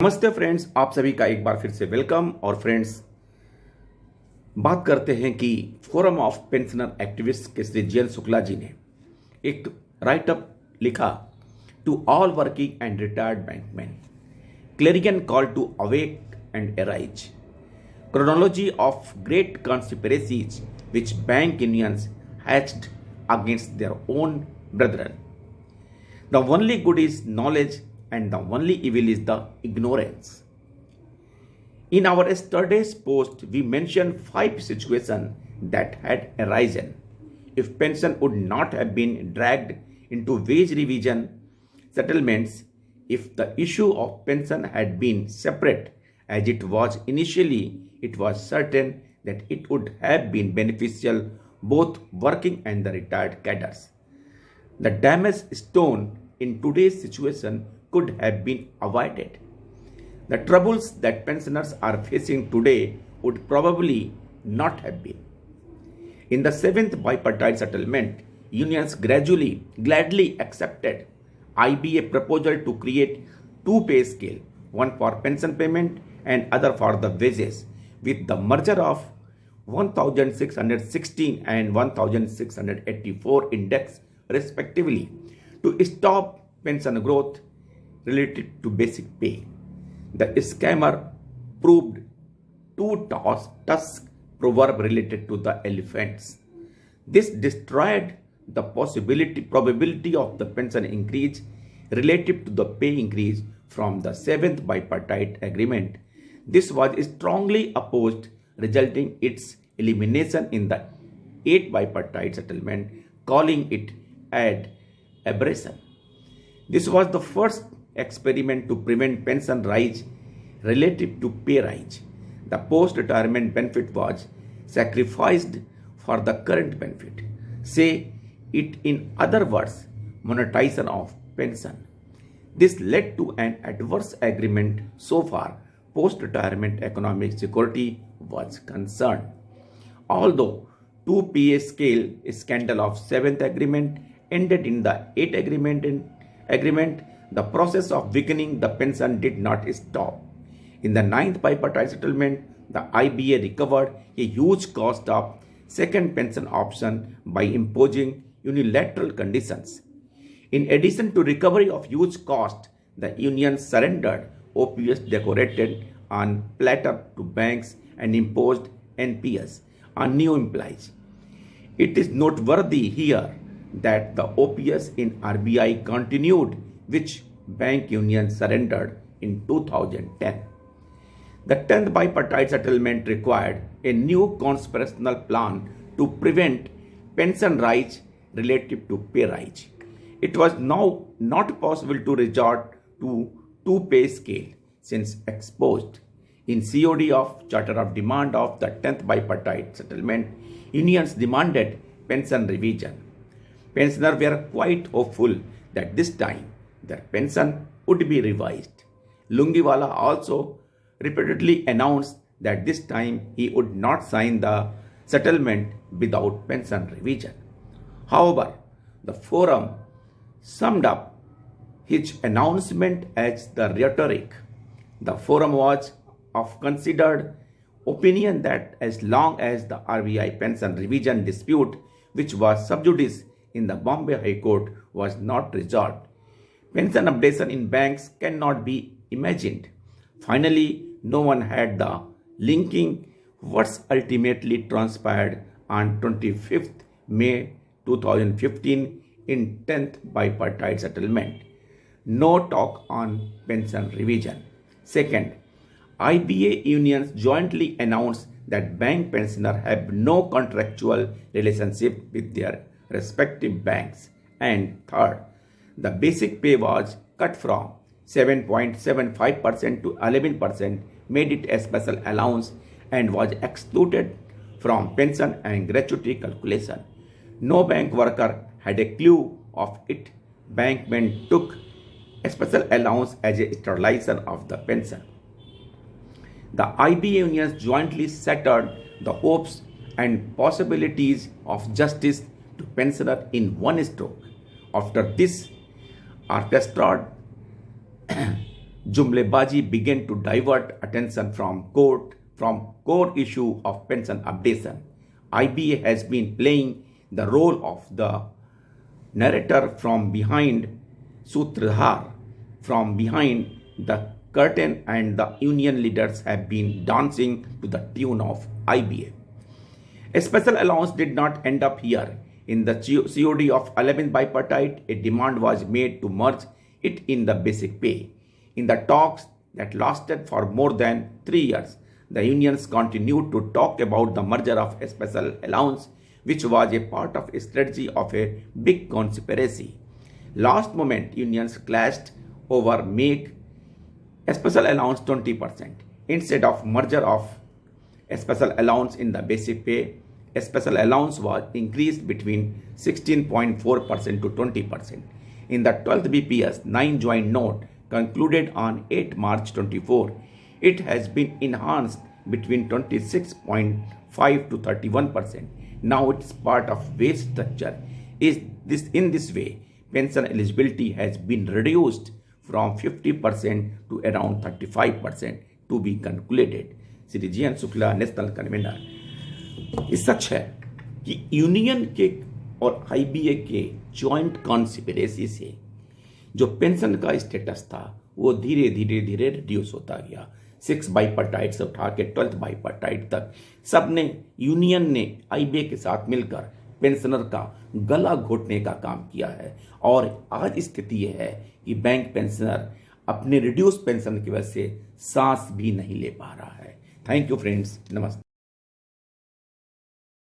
नमस्ते फ्रेंड्स, आप सभी का एक बार फिर से वेलकम। और फ्रेंड्स, बात करते हैं कि फोरम ऑफ पेंशनर एक्टिविस्ट के श्री जयंत शुक्ला जी ने एक राइटअप लिखा to all working and retired bankmen, clarion call to awake and arise, chronology of great conspiracies which bank unions hatched against their own brethren. The only good is knowledge, and the only evil is the ignorance. In our yesterday's post, we mentioned 5 situations that had arisen if pension would not have been dragged into wage revision settlements, if the issue of pension had been separate as it was initially. It was certain that it would have been beneficial both working and the retired cadres. The damage stone in today's situation could have been avoided. The troubles that pensioners are facing today would probably not have been. In the 7th bipartite settlement, unions gladly accepted IBA proposal to create 2 pay scale, one for pension payment and other for the wages, with the merger of 1616 and 1684 index respectively to stop pension growth related to basic pay. The scammer proved two tusk proverb related to the elephants. This destroyed the probability of the pension increase relative to the pay increase from the 7th bipartite agreement. This was strongly opposed, resulting its elimination in the 8th bipartite settlement, calling it ad aberration. This was the first experiment to prevent pension rise relative to pay rise. The post-retirement benefit was sacrificed for the current benefit. Say it in other words, monetization of pension. This led to an adverse agreement so far post-retirement economic security was concerned. Although 2 PA scale scandal of 7th agreement ended in the 8th agreement, the process of weakening the pension did not stop. In the 9th bipartite settlement, the IBA recovered a huge cost of second pension option by imposing unilateral conditions. In addition to recovery of huge cost, the union surrendered OPS decorated on platter to banks and imposed NPS on new employees. It is noteworthy here that the OPS in RBI continued, which bank union surrendered in 2010. The 10th bipartite settlement required a new conspirational plan to prevent pension rise relative to pay rise. It was now not possible to resort to 2 pay scale since exposed. In COD of Charter of Demand of the 10th bipartite settlement, unions demanded pension revision. Pensioners were quite hopeful that this time their pension would be revised. Lungiwala also repeatedly announced that this time he would not sign the settlement without pension revision. However, the forum summed up his announcement as the rhetoric. The forum was of considered opinion that as long as the RBI pension revision dispute, which was sub judice in the Bombay High Court, was not resolved, pension updation in banks cannot be imagined. Finally, no one had the linking what ultimately transpired on 25th May 2015 in 10th bipartite settlement. No talk on pension revision. Second, IBA unions jointly announced that bank pensioners have no contractual relationship with their respective banks. And third, the basic pay was cut from 7.75% to 11%, made it a special allowance, and was excluded from pension and gratuity calculation. No bank worker had a clue of it. Bankmen took a special allowance as a sterilization of the pension. The IBA unions jointly shattered the hopes and possibilities of justice to pensioners in one stroke. After this orchestrated Jumlebaji began to divert attention from core issue of pension updation. IBA has been playing the role of the narrator from behind Sutrahar, from behind the curtain, and the union leaders have been dancing to the tune of IBA. A special allowance did not end up here. In the COD of 11th bipartite, a demand was made to merge it in the basic pay. In the talks that lasted for more than 3 years, the unions continued to talk about the merger of a special allowance, which was a part of a strategy of a big conspiracy. Last moment, unions clashed over make a special allowance 20%. Instead of merger of a special allowance in the basic pay, a special allowance was increased between 16.4% to 20%. In the 12th BPS 9 joint note concluded on 8 March 24, it has been enhanced between 26.5 to 31%. Now it's part of wage structure. In this way, pension eligibility has been reduced from 50% to around 35% to be calculated. Shri G N Shukla, national convener. ये सच है कि union के और IBA के joint conspiracy से जो pension का स्टेटस था वो धीरे धीरे धीरे रिड्यूस होता गया। 6 बाइपार्टाइट से उठा के 12th बाइपार्टाइट तक सबने, यूनियन ने आईबीए के साथ मिलकर पेंशनर का गला घोटने का काम किया है। और आज स्थिति यह है कि बैंक पेंशनर अपने रिड्यूस पेंशन की वजह से सांस भी नहीं ले पा रहा है। थैंक यू फ्रेंड्स, नमस्ते।